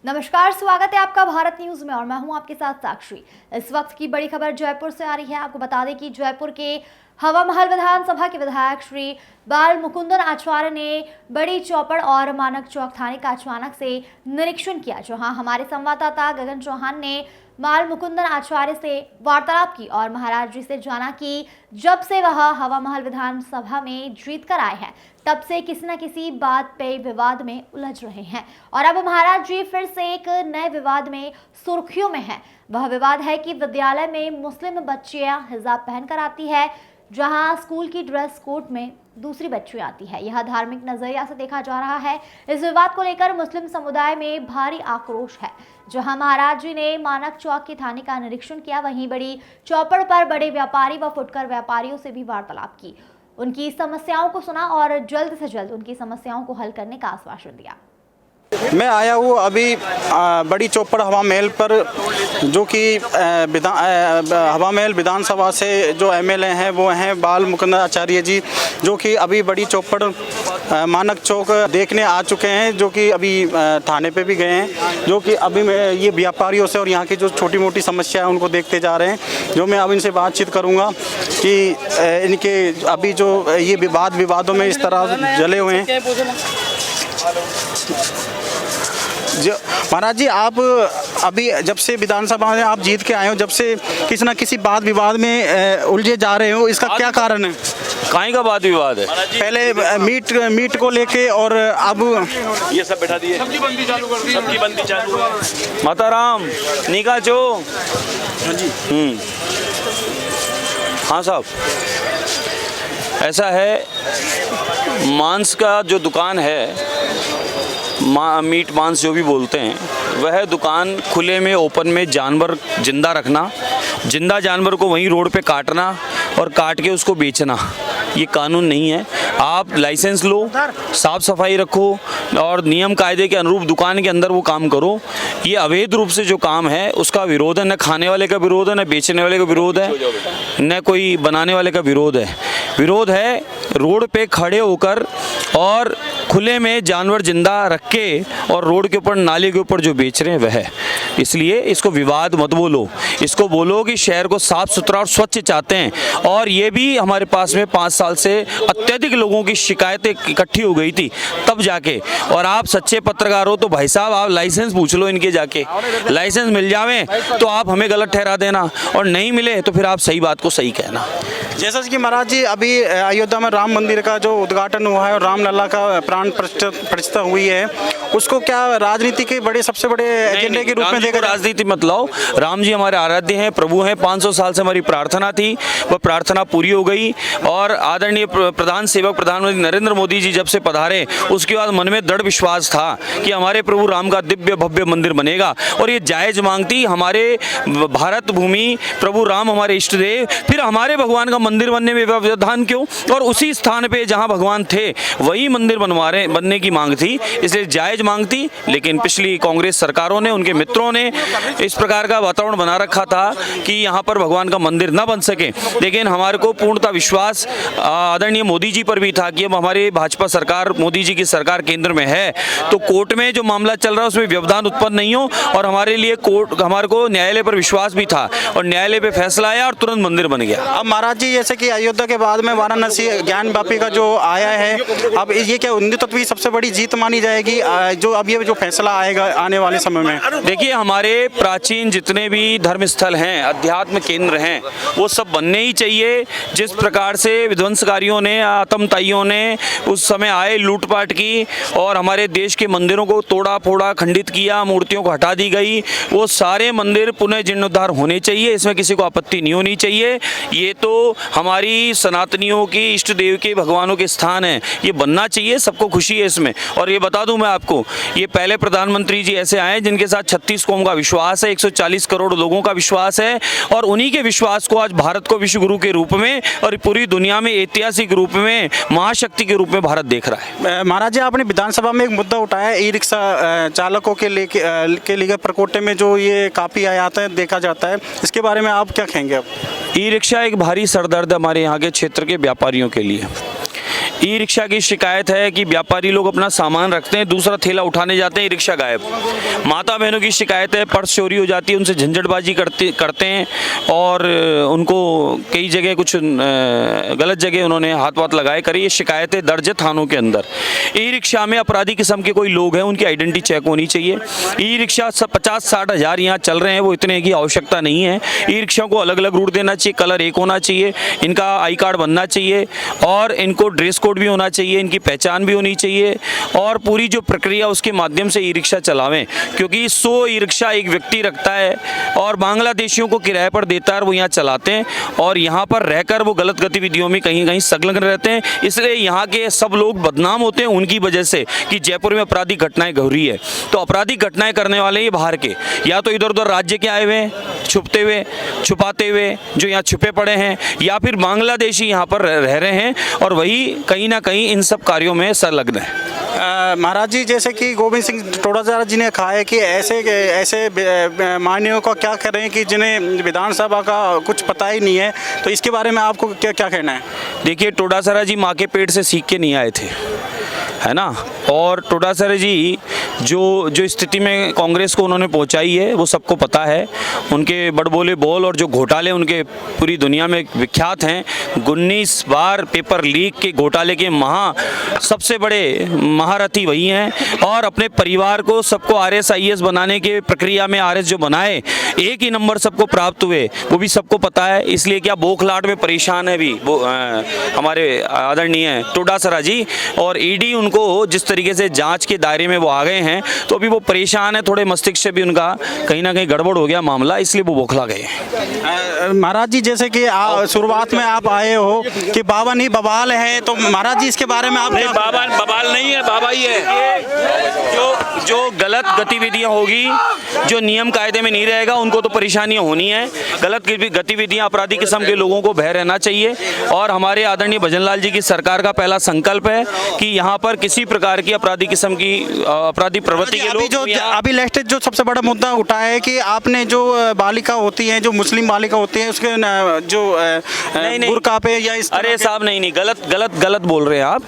नमस्कार, स्वागत है आपका भारत न्यूज में और मैं हूं आपके साथ साक्षी। इस वक्त की बड़ी खबर जयपुर से आ रही है। आपको बता दें कि जयपुर के हवा महल विधानसभा के विधायक श्री बाल मुकुंदन आचार्य ने बड़ी चौपड़ और मानक चौक थाने का अचानक से निरीक्षण किया, जहां हमारे संवाददाता गगन चौहान ने बाल मुकुंदन आचार्य से वार्तालाप की और महाराज जी से जाना कि जब से वह हवा महल विधानसभा में जीत कर आए हैं तब से किसी न किसी बात पे विवाद में उलझ रहे हैं और अब महाराज जी फिर से एक नए विवाद में सुर्खियों में हैं। वह विवाद है कि विद्यालय में मुस्लिम बच्चियां हिजाब पहनकर आती है, जहां स्कूल की ड्रेस कोड में दूसरी बच्ची आती है। यह धार्मिक नजरिया से देखा जा रहा है। इस विवाद को लेकर मुस्लिम समुदाय में भारी आक्रोश है। जहां महाराज जी ने मानक चौक के थाने का निरीक्षण किया, वहीं बड़ी चौपड़ पर बड़े व्यापारी व फुटकर व्यापारियों से भी वार्तालाप की, उनकी समस्याओं को सुना और जल्द से जल्द उनकी समस्याओं को हल करने का आश्वासन दिया। मैं आया हूँ अभी बड़ी चौपड़ हवा महल पर, जो कि हवा महल विधानसभा से जो एमएलए हैं वो हैं बाल मुकुंदन आचार्य जी, जो कि अभी बड़ी चौपड़ मानक चौक देखने आ चुके हैं, जो कि अभी थाने पे भी गए हैं, जो कि अभी मैं ये व्यापारियों से और यहाँ की जो छोटी मोटी समस्या है उनको देखते जा रहे हैं। जो मैं अब इनसे बातचीत करूँगा कि इनके अभी जो ये विवादों में इस तरह जले हुए हैं। महाराज जी, आप अभी जब से विधानसभा में आप जीत के आए हो, जब से किसी न किसी बात विवाद में उलझे जा रहे हो, इसका क्या कारण है? काहे का वाद विवाद है? पहले मीट को लेके और अब ये सब बैठा दिए, सब्जी बंदी चालू है। माता राम निका जो। हाँ जी। हाँ साहब, ऐसा है, मांस का जो दुकान है, मीट मांस जो भी बोलते हैं, वह दुकान खुले में ओपन में जानवर जिंदा रखना, जिंदा जानवर को वहीं रोड पे काटना और काट के उसको बेचना, ये कानून नहीं है। आप लाइसेंस लो, साफ सफाई रखो और नियम कायदे के अनुरूप दुकान के अंदर वो काम करो। ये अवैध रूप से जो काम है उसका विरोध है। न खाने वाले का विरोध है, न बेचने वाले का विरोध है, न कोई बनाने वाले का विरोध है। विरोध है रोड पे खड़े होकर और खुले में जानवर जिंदा रख के और रोड के ऊपर नाले के ऊपर जो बेच रहे हैं वह। इसलिए इसको विवाद मत बोलो, इसको बोलो कि शहर को साफ सुथरा और स्वच्छ चाहते हैं। और ये भी हमारे पास में 5 साल से अत्यधिक लोगों की शिकायतें इकट्ठी हो गई थी तब जाके। और आप सच्चे पत्रकार हो तो भाई साहब आप लाइसेंस पूछ लो इनके जाके, लाइसेंस मिल जावे तो आप हमें गलत ठहरा देना, और नहीं मिले तो फिर आप सही बात को सही कहना। जैसा कि महाराज जी अभी अयोध्या में राम मंदिर का जो उद्घाटन हुआ है और रामलला का प्राण प्रतिष्ठा हुई है, उसको क्या राजनीति के सबसे बड़े एजेंडे के रूप में देखा? राजनीति मत लाओ, राम जी हमारे आराध्य हैं, प्रभु हैं। 500 साल से हमारी प्रार्थना थी, वह प्रार्थना पूरी हो गई। और आदरणीय प्रधान सेवक प्रधानमंत्री नरेंद्र मोदी जी जब से पधारे उसके बाद मन में दृढ़ विश्वास था कि हमारे प्रभु राम का दिव्य भव्य मंदिर बनेगा। और ये जायज मांग थी, हमारे भारत भूमि प्रभु राम हमारे इष्ट देव, फिर हमारे भगवान का मंदिर बनने में व्यवधान क्यों? और उसी स्थान पे जहां भगवान थे वही मंदिर बनने की मांग थी, इसलिए जायज मांग थी। लेकिन पिछली कांग्रेस सरकारों ने, उनके मित्रों ने इस प्रकार का वातावरण बना रखा था कि यहाँ पर भगवान का मंदिर न बन सके। लेकिन हमारे को पूर्णतः विश्वास आदरणीय मोदी जी पर भी था कि अब हमारी भाजपा सरकार, मोदी जी की सरकार केंद्र में है, तो कोर्ट में जो मामला चल रहा है उसमें व्यवधान उत्पन्न नहीं हो। और हमारे लिए हमारे को न्यायालय पर विश्वास भी था और न्यायालय पे फैसला आया और तुरंत मंदिर बन गया। अब महाराज जी, जैसे कि अयोध्या के बाद में वाराणसी ज्ञानवापी का जो आया है, अब ये क्या हिंदुत्व की सबसे बड़ी जीत मानी जाएगी जो अब ये जो फैसला आएगा आने वाले समय में? देखिए, हमारे प्राचीन जितने भी धर्म स्थल हैं, अध्यात्म केंद्र हैं, वो सब बनने ही चाहिए। जिस प्रकार से विध्वंसकारियों ने, आतंकवादियों ने उस समय आए, लूटपाट की और हमारे देश के मंदिरों को तोड़ा फोड़ा, खंडित किया, मूर्तियों को हटा दी गई, वो सारे मंदिर पुनः जीर्णोद्धार होने चाहिए। इसमें किसी को आपत्ति नहीं होनी चाहिए। ये तो हमारी सनातनियों की, इष्ट देव के, भगवानों के स्थान है, ये बनना चाहिए, सबको खुशी है इसमें। और ये बता दूं मैं आपको, ये पहले प्रधानमंत्री जी ऐसे आए जिनके साथ 36 कौम का विश्वास है, 140 करोड़ लोगों का विश्वास है, और उन्हीं के विश्वास को आज भारत को विश्व गुरु के रूप में और पूरी दुनिया में ऐतिहासिक रूप में महाशक्ति के रूप में भारत देख रहा है। महाराज जी, आपने विधानसभा में एक मुद्दा उठाया, ई रिक्शा चालकों के लिए प्रकोटे में जो ये काफी आयात है देखा जाता है, इसके बारे में आप क्या कहेंगे? अब ई रिक्शा एक भारी सरदर्द हमारे यहाँ के क्षेत्र के व्यापारियों के लिए। ई रिक्शा की शिकायत है कि व्यापारी लोग अपना सामान रखते हैं, दूसरा थैला उठाने जाते हैं, ई रिक्शा गायब। माता बहनों की शिकायत है, पर्स चोरी हो जाती है, उनसे झंझटबाजी करते हैं और उनको कई जगह कुछ गलत जगह उन्होंने हाथ वाथ लगाए करी। ये शिकायतें दर्ज है थानों के अंदर। ई रिक्शा में अपराधी किस्म के कोई लोग हैं, उनकी आइडेंटिटी चेक होनी चाहिए। ई रिक्शा 50-60 हज़ार यहाँ चल रहे हैं, वो इतने की आवश्यकता नहीं है। ई रिक्शा को अलग अलग रूट देना चाहिए, कलर एक होना चाहिए, इनका आई कार्ड बनना चाहिए और इनको ड्रेस कोड भी होना चाहिए, इनकी पहचान भी होनी चाहिए और पूरी जो प्रक्रिया उसके माध्यम से ई रिक्शा चलावें, क्योंकि 100 ई रिक्शा एक व्यक्ति रखता है और बांग्लादेशियों को किराए पर देता है और वो यहाँ चलाते हैं और यहाँ पर रहकर वो गलत गतिविधियों में कहीं कहीं संलग्न रहते हैं। इसलिए यहाँ के सब लोग बदनाम होते हैं उनकी वजह से कि जयपुर में आपराधिक घटनाएं घट रही है। तो आपराधिक घटनाएं करने वाले ये बाहर के, या तो इधर उधर राज्य के आए हुए छुपते हुए छुपाते हुए जो यहाँ छुपे पड़े हैं, या फिर बांग्लादेशी यहाँ पर रह रहे हैं और वही कहीं ना कहीं इन सब कार्यों में संलग्न है। महाराज जी, जैसे कि गोविंद सिंह टोडासरा जी ने कहा है कि ऐसे माननीयों का क्या करें कि जिन्हें विधानसभा का कुछ पता ही नहीं है, तो इसके बारे में आपको क्या क्या कहना है? देखिए, टोडासरा जी माँ के पेट से सीख के नहीं आए थे, है ना। और टोडासरा जी जो स्थिति में कांग्रेस को उन्होंने पहुंचाई है वो सबको पता है। उनके बड़बोले बोल और जो घोटाले उनके पूरी दुनिया में विख्यात हैं। 19 बार पेपर लीक के घोटाले के सबसे बड़े महारथी वही हैं और अपने परिवार को सबको RS-IAS बनाने के प्रक्रिया में RS जो बनाए, एक ही नंबर सबको प्राप्त हुए, वो भी सबको पता है। इसलिए क्या बोखलाट में परेशान है भी वो हमारे आदरणीय टोडासरा जी, और ईडी उनको जिस तरीके से जांच के दायरे में वो आ गए हैं तो अभी वो परेशान है, थोड़े मस्तिष्क से भी उनका कहीं ना कहीं गड़बड़ हो गया मामला, इसलिए वो बौखला गए। महाराज जी, जैसे कि शुरुआत में आप आए हो कि बाबा नहीं बवाल है, तो महाराज जी इसके बारे में आप नहीं, बवाल नहीं है, बाबा ही है। जो गलत गतिविधियां होगी, जो नियम कायदे में नहीं रहेगा, उनको तो परेशानियां होनी है। गलत गतिविधियां आपराधिक किस्म के लोगों को भय रहना चाहिए और हमारे आदरणीय भजनलाल जी की सरकार का पहला संकल्प है कि यहाँ पर किसी प्रकार की आपराधिक किस्म की आपराधिक प्रवृत्ति के लोग अभी लेटेस्ट जो सबसे बड़ा मुद्दा उठाया है कि आपने जो बालिका होती हैं, जो मुस्लिम बालिका होती है, उसके जो बुर्का पे या इस अरे साहब नहीं, गलत बोल रहे हैं आप।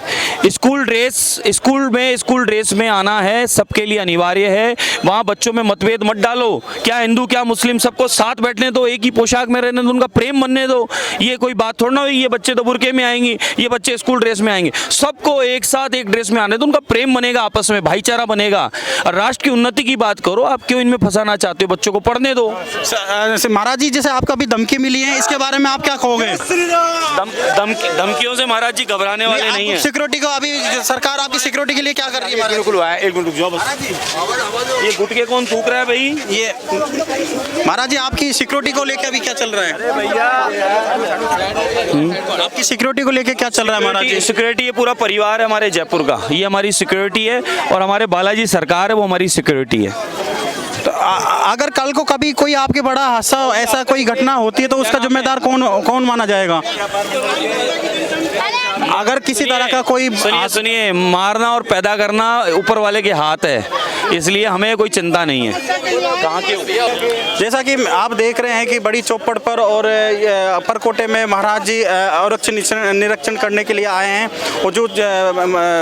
स्कूल ड्रेस में आना है, सबके लिए अनिवार्य है। वहाँ बच्चों में मतभेद मत डालो, क्या हिंदू क्या मुस्लिम, सबको साथ बैठने दो, एक ही पोशाक में रहने दो, उनका प्रेम बनने दो। ये कोई बात थोड़ा ना हुई ये बच्चे तो बुर्के में आएंगे, ये बच्चे स्कूल ड्रेस में आएंगे। सबको एक साथ एक ड्रेस में आने दो, उनका प्रेम बनेगा, आपस में भाईचारा बनेगा। और राष्ट्र की उन्नति की बात करो, आप क्यों इनमें फंसाना चाहते हो? बच्चों को पढ़ने दो। महाराज जी, जैसे आपको अभी धमकी मिली है, इसके बारे में आप क्या कहोगे? धमकियों से महाराज जी घबराने वाले नहीं है। सिक्योरिटी को अभी सरकार आपकी सिक्योरिटी के लिए क्या कर रही है? बिल्कुल आया, एक मिनट रुक जाओ बस। ये गुटके कौन थूक रहा है भाई? ये महाराज जी, आपकी सिक्योरिटी को लेकर अभी क्या चल रहा है? अरे भैया, आपकी सिक्योरिटी को लेकर क्या चल रहा है महाराज जी? सिक्योरिटी, ये पूरा परिवार है हमारे जयपुर का, ये हमारी सिक्योरिटी है और हमारे बालाजी सरकार है वो हमारी सिक्योरिटी है। तो अगर कल को कभी कोई आपके बड़ा हादसा ऐसा कोई घटना होती है तो उसका जिम्मेदार कौन माना जाएगा? अगर किसी तरह का कोई सुनिए, मारना और पैदा करना ऊपर वाले के हाथ है, इसलिए हमें कोई चिंता नहीं है। कहाँ के? जैसा कि आप देख रहे हैं कि बड़ी चौपड़ पर और परकोटे में महाराज जी आरक्षण निरीक्षण करने के लिए आए हैं और जो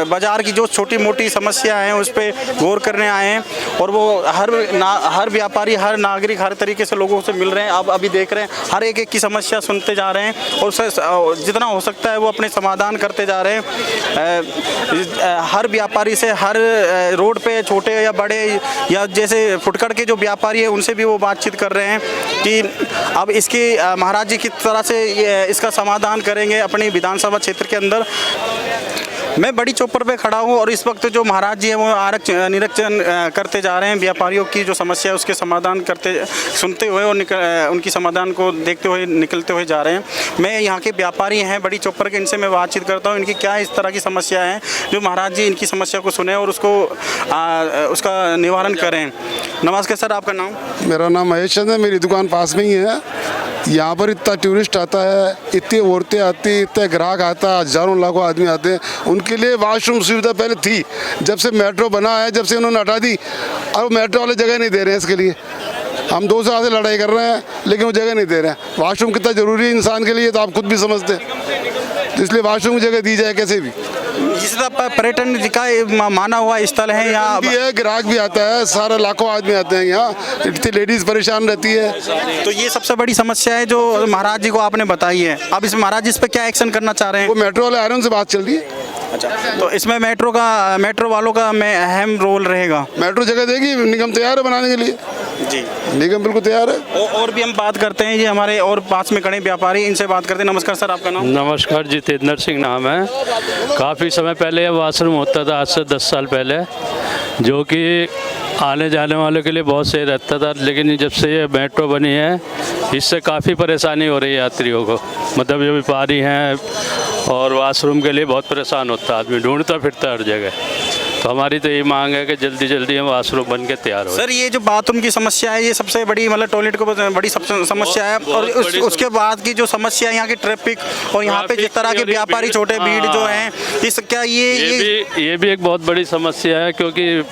बाजार की जो छोटी मोटी समस्या हैं उस पर गौर करने आए हैं और वो हर व्यापारी, हर नागरिक, हर तरीके से लोगों से मिल रहे हैं। आप अभी देख रहे हैं हर एक की समस्या सुनते जा रहे हैं और जितना हो सकता है वो अपने समाधान करते जा रहे हैं। हर व्यापारी से, हर रोड पे छोटे या बड़े या जैसे फुटकर के जो व्यापारी है उनसे भी वो बातचीत कर रहे हैं कि अब इसकी महाराज जी किस तरह से इसका समाधान करेंगे अपनी विधानसभा क्षेत्र के अंदर। मैं बड़ी चौपर पे खड़ा हूँ और इस वक्त जो महाराज जी हैं वो आरक्षण निरीक्षण करते जा रहे हैं, व्यापारियों की जो समस्या है उसके समाधान सुनते हुए और उनकी समाधान को देखते हुए निकलते हुए जा रहे हैं। मैं यहाँ के व्यापारी हैं बड़ी चौपर के, इनसे मैं बातचीत करता हूँ, इनकी क्या इस तरह की समस्या है जो महाराज जी इनकी समस्या को सुने और उसका निवारण करें। नमस्कार सर, आपका नाम? मेरा नाम महेश चंद है, मेरी दुकान पास में ही है। यहाँ पर इतना टूरिस्ट आता है, इतनी औरतें आती, इतने ग्राहक आता, हजारों लाखों आदमी आते हैं। उनके लिए वॉशरूम सुविधा पहले थी, जब से मेट्रो बना है, जब से उन्होंने हटा दी, अब मेट्रो वाले जगह नहीं दे रहे हैं इसके लिए। हम 2 साल से लड़ाई कर रहे हैं लेकिन वो जगह नहीं दे रहे हैं। वॉशरूम कितना ज़रूरी है इंसान के लिए तो आप खुद भी समझते हैं, इसलिए वॉशरूम की जगह दी जाए कैसे भी। जिस तरह पर्यटन का माना हुआ स्थल है यहाँ भी है, ग्राहक भी आता है, सारे लाखों आदमी आते हैं यहाँ। इतनी लेडीज परेशान रहती है। तो ये सबसे बड़ी समस्या है जो महाराज जी को आपने बताई है। अब इस महाराज जी इस पे क्या एक्शन करना चाह रहे हैं? वो मेट्रो वाले आ रहे हैं, उनसे बात चल रही है। अच्छा, तो इसमें मेट्रो वालों का में अहम रोल रहेगा। मेट्रो जगह देगी, निगम तैयार है बनाने के लिए। जी, निगम बिल्कुल तैयार है। और भी हम बात करते हैं, ये हमारे और पास में खड़े व्यापारी, इनसे बात करते हैं। नमस्कार सर, आपका नाम? नमस्कार, जितेंद्र सिंह नाम है। काफ़ी समय पहले यह वाशरूम होता था, आज से 10 साल पहले, जो कि आने जाने वालों के लिए बहुत सही रहता था। लेकिन जब से ये मेट्रो बनी है, इससे काफ़ी परेशानी हो रही है यात्रियों को। मतलब जो व्यापारी हैं और वाशरूम के लिए बहुत परेशान होता है, आदमी ढूंढता फिरता हर जगह। तो हमारी तो यही मांग है कि जल्दी जल्दी हम वाशरूम बन के तैयार हो। सर, ये जो बाथरूम की समस्या है, ये सबसे बड़ी, मतलब टॉयलेट को बड़ी समस्या है। और उसके बाद की जो समस्या है यहाँ की ट्रैफिक, और यहाँ पे जिस तरह के व्यापारी छोटे भीड़ जो हैं, इस क्या ये भी एक बहुत बड़ी समस्या है, क्योंकि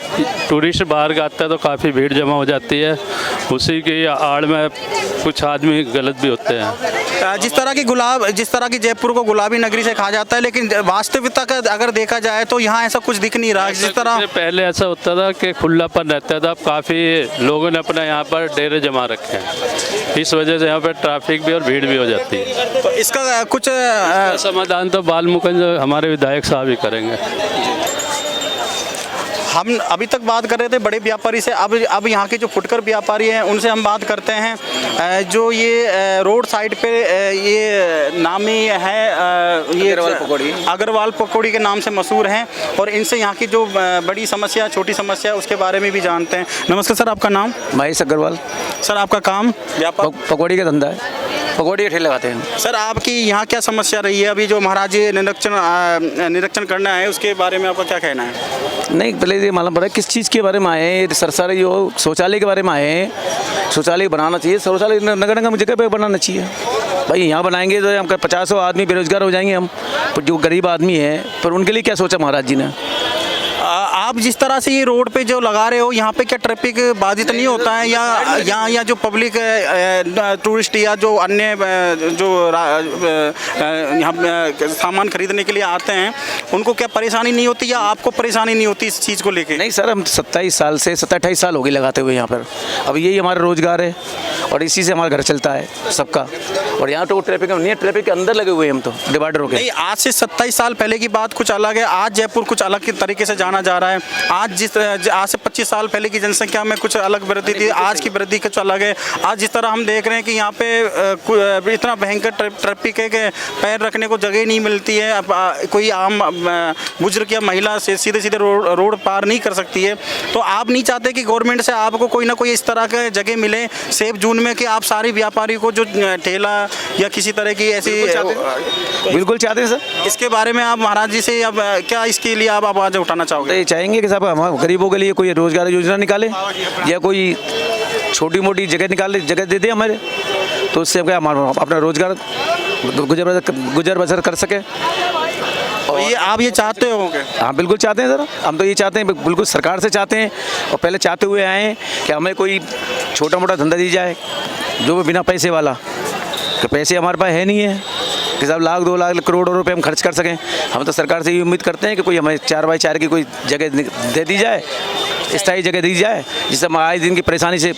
टूरिस्ट बाहर का आता है तो काफ़ी भीड़ जमा हो जाती है। उसी की आड़ में कुछ आदमी गलत भी होते हैं। जिस तरह की जयपुर को गुलाबी नगरी से कहा जाता है, लेकिन वास्तविकता का अगर देखा जाए तो यहाँ ऐसा कुछ दिख नहीं रहा। जिस तरह पहले ऐसा होता था कि खुलापन रहता था, अब काफ़ी लोगों ने अपना यहाँ पर डेरे जमा रखे हैं। इस वजह से यहाँ पर ट्रैफिक भी और भीड़ भी हो जाती है। तो इसका कुछ समाधान तो बाल मुकुंद हमारे विधायक साहब ही करेंगे। हम अभी तक बात कर रहे थे बड़े व्यापारी से, अब यहाँ के जो फुटकर व्यापारी हैं उनसे हम बात करते हैं। जो ये रोड साइड पे ये नामी है, ये अग्रवाल पकौड़ी के नाम से मशहूर हैं, और इनसे यहाँ की जो बड़ी समस्या, छोटी समस्या, उसके बारे में भी जानते हैं। नमस्कार सर, आपका नाम? महेश अग्रवाल। सर, आपका काम? व्यापार? पकौड़ी का धंधा है, पकौड़ी के ठेले लगाते हैं। सर, आपकी यहाँ क्या समस्या रही है? अभी जो महाराज जी निरीक्षण करना है, उसके बारे में आपका क्या कहना है? नहीं, पहले ये मालूम पड़ा किस चीज़ के बारे में आए हैं। सरसारी जो शौचालय के बारे में आए हैं, शौचालय बनाना चाहिए। शौचालय नगर निगम जगह पे बनाना चाहिए। भाई यहाँ बनाएंगे तो हम 50 आदमी बेरोजगार हो जाएंगे। हम जो गरीब आदमी है, पर उनके लिए क्या सोचा महाराज जी ने? आप जिस तरह से ये रोड पे जो लगा रहे हो, यहाँ पे क्या ट्रैफिक बाधित नहीं होता है? या जो पब्लिक टूरिस्ट या जो अन्य जो यहाँ सामान खरीदने के लिए आते हैं, उनको क्या परेशानी नहीं होती, या आपको परेशानी नहीं होती इस चीज़ को लेके? नहीं सर, हम 27 साल से 27-28 साल हो गए लगाते हुए यहाँ पर। अब यही हमारा रोजगार है और इसी से हमारा घर चलता है सबका। और यहाँ तो ट्रैफिक नहीं, ट्रैफिक के अंदर लगे हुए हम तो डिवाइडरों के। नहीं, आज से 27 साल पहले की बात कुछ अलग है। आज जयपुर कुछ अलग तरीके से जाना जा रहा है। आज से 25 साल पहले की जनसंख्या में कुछ अलग वृद्धि थी, आज की वृद्धि कुछ अलग है। आज जिस तरह हम देख रहे हैं कि यहाँ पे इतना भयंकर ट्रैफिक है कि पैर रखने को जगह नहीं मिलती है। कोई आम बुजुर्ग या महिला से सीधे रोड पार नहीं कर सकती है। तो आप नहीं चाहते कि गवर्नमेंट से आपको कोई ना कोई इस तरह का जगह मिले सेफ जोन में, कि आप सारे व्यापारी को जो ठेला या किसी तरह की ऐसी? बिल्कुल चाहते हैं सर। इसके बारे में आप महाराज जी से अब क्या इसके लिए आप आवाज़ उठाना चाहोगे? ये चाहेंगे कि साहब हम गरीबों के लिए कोई रोजगार योजना निकाले, या कोई छोटी मोटी जगह निकाले, जगह दे दे हमारे, तो उससे हम अपना रोजगार गुजर बसर कर सके। और ये आप ये चाहते हो? हाँ बिल्कुल चाहते हैं सर, हम तो ये चाहते हैं, बिल्कुल सरकार से चाहते हैं, और पहले चाहते हुए आए हैं कि हमें कोई छोटा मोटा धंधा दी जाए जो भी बिना पैसे वाला। कि पैसे हमारे पास है नहीं है कि साहब लाख 2 लाख करोड़ों रुपए हम खर्च कर सकें। हम तो सरकार से ये उम्मीद करते हैं कि कोई हमें 4x4 की कोई जगह दे दी जाए, स्थायी जगह दी जाए, जिससे हम आए दिन की परेशानी से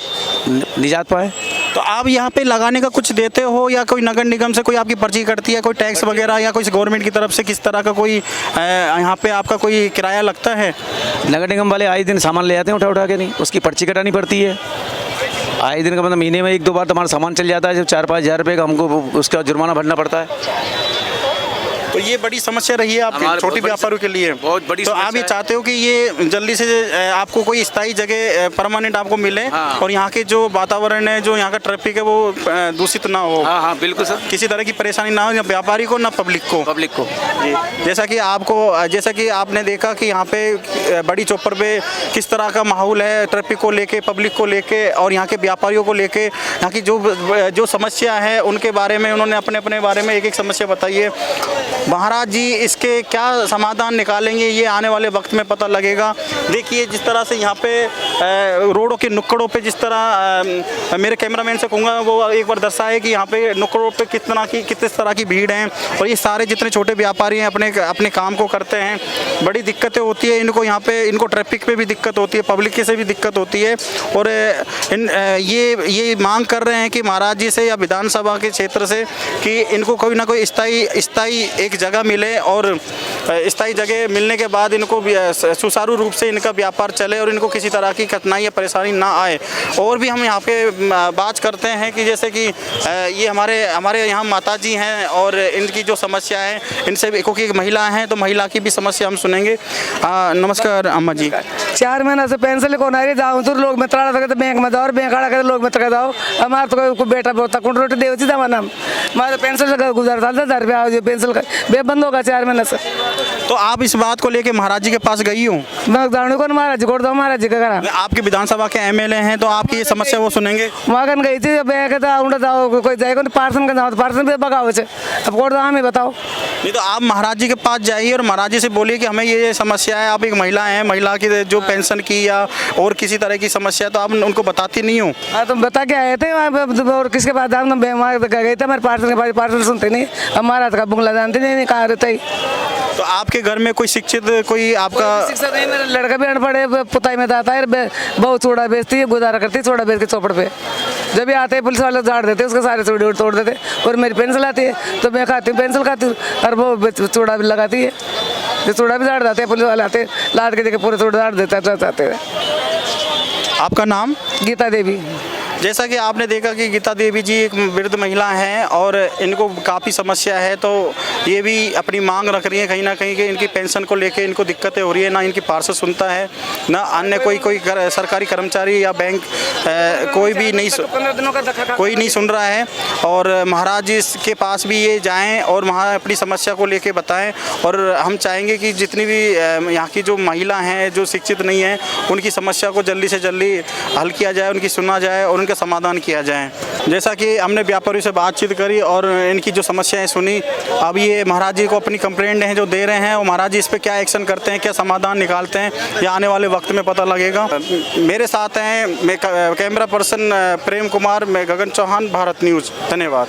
निजात पाए। तो आप यहाँ पे लगाने का कुछ देते हो, या कोई नगर निगम से कोई आपकी पर्ची कटती है, कोई टैक्स वगैरह, या कोई गवर्नमेंट की तरफ से किस तरह का कोई यहाँ पे आपका कोई किराया लगता है? नगर निगम वाले आए दिन सामान ले आते हैं उठा के, नहीं उसकी पर्ची कटानी पड़ती है। आए दिन का मतलब महीने में 1-2 बार तो हमारा सामान चल जाता है, जब 4-5 हज़ार रुपये का हमको उसका जुर्माना भरना पड़ता है। तो ये बड़ी समस्या रही है आपके छोटे व्यापारियों के लिए, बहुत बड़ी। तो आप ये चाहते हो कि ये जल्दी से आपको कोई स्थायी जगह परमानेंट आपको मिले, हाँ। और यहाँ के जो वातावरण है, जो यहाँ का ट्रैफिक है, वो दूषित ना हो। हाँ हाँ बिल्कुल सर, किसी तरह की परेशानी ना हो, ना व्यापारी को ना पब्लिक को। जी, जैसा कि आपने देखा कि यहाँ पे बड़ी चौपर पे किस तरह का माहौल है, ट्रैफिक को लेके, पब्लिक को लेके, और यहाँ के व्यापारियों को लेके, यहाँ की जो समस्या है उनके बारे में उन्होंने अपने बारे में एक समस्या बताई है। महाराज जी इसके क्या समाधान निकालेंगे ये आने वाले वक्त में पता लगेगा। देखिए जिस तरह से यहाँ पे रोडों के नुक्कड़ों पे जिस तरह मेरे कैमरामैन से कहूँगा वो एक बार दर्शाए कि यहाँ पे नुक्कड़ों पे किस तरह की भीड़ है, और ये सारे जितने छोटे व्यापारी हैं अपने काम को करते हैं। बड़ी दिक्कतें होती है इनको, यहाँ पे इनको ट्रैफिक पे भी दिक्कत होती है, पब्लिक से भी दिक्कत होती है। और ये मांग कर रहे हैं कि महाराज जी से या विधानसभा के क्षेत्र से कि इनको कोई ना कोई स्थायी एक जगह मिले, और स्थायी जगह मिलने के बाद इनको सुचारू रूप से इनका व्यापार चले और इनको किसी तरह की कठिनाई या परेशानी ना आए। और भी हम यहाँ पे बात करते हैं कि जैसे कि ये हमारे यहाँ माता जी हैं और इनकी जो समस्या है इनसे भी, क्योंकि महिला हैं तो महिला की भी समस्या हम सुनेंगे। नमस्कार अम्मा जी। 4 महीना से पेंशन को नारी जाओ तो लोग में तड़ा तक बैंक में जाओ, बैंक आड़ा कर लोग में तक जाओ। हमारा तो कोई बेटा बहुत कुंड रोटी देवती था नाम हमारे पेंशन का गुजार 10,000 रुपया जो पेंशन का बे बंद होगा 4 महीने से। तो आप इस बात को लेके महाराज जी के पास गई हो? मैं जानू को महाराज जी को दो, महाराज जी का करा। आपके विधानसभा के एमएलए हैं तो आपकी ये समस्या वो सुनेंगे। वहाँ कन गई थी बैंक जाओ कोई जाएगा पार्सन का जाओ तो पार्सन पे बगाओ से अब कोर्ट हमें बताओ। नहीं तो आप महाराज जी के पास जाइए और महाराज जी से बोलिए कि हमें ये समस्या है। आप एक महिला हैं, महिला की जो पेंशन की या और किसी तरह की समस्या तो आप उनको बताती नहीं हो। हाँ तो बता के आए थे और किसके पास गए थे, हमारे पार्सल सुनते नहीं, हमारा का बुंगला जानते नहीं कहाँ रहता ही। तो आपके घर में कोई शिक्षित कोई आपका शिक्षा नहीं, मेरा लड़का भी अनपढ़ है, पुताई में जाता है, बहुत चूड़ा बेचती है, गुजारा करती है चूड़ा बेच के चौपड़ पे। जब भी आते हैं पुलिस वाले झाड़ देते हैं उसके सारे चूड़े तोड़ देते, और मेरी पेंसिल आती है तो मैं खाती हूँ पेंसिल खाती हूँ, और वो चूड़ा भी लगाती है, जो चूड़ा भी झाड़ जाते हैं पुलिस वाले आते हैं लाद के देखे पूरे चूड़ा झाड़ देते हैं। आपका नाम? गीता देवी। जैसा कि आपने देखा कि गीता देवी जी एक वृद्ध महिला हैं और इनको काफ़ी समस्या है, तो ये भी अपनी मांग रख रही हैं कहीं ना कहीं कि इनकी पेंशन को लेके इनको दिक्कतें हो रही है। ना इनकी पार्षद सुनता है, ना अन्य कोई सरकारी कर्मचारी या बैंक कोई नहीं सुन रहा है। और महाराज जी के पास भी ये जाएं और वहाँ अपनी समस्या को लेके बताएं। और हम चाहेंगे कि जितनी भी यहाँ की जो महिला हैं जो शिक्षित नहीं हैं उनकी समस्या को जल्दी से जल्दी हल किया जाए, उनकी सुना जाए और उनका समाधान किया जाए। जैसा कि हमने व्यापारियों से बातचीत करी और इनकी जो समस्याएं सुनी, अब ये महाराज जी को अपनी कंप्लेंट हैं जो दे रहे हैं, और महाराज जी इस पर क्या एक्शन करते हैं, क्या समाधान निकालते हैं, ये आने वाले वक्त में पता लगेगा। मेरे साथ हैं मैं कैमरा पर्सन प्रेम कुमार, मैं गगन चौहान, भारत न्यूज़। धन्यवाद।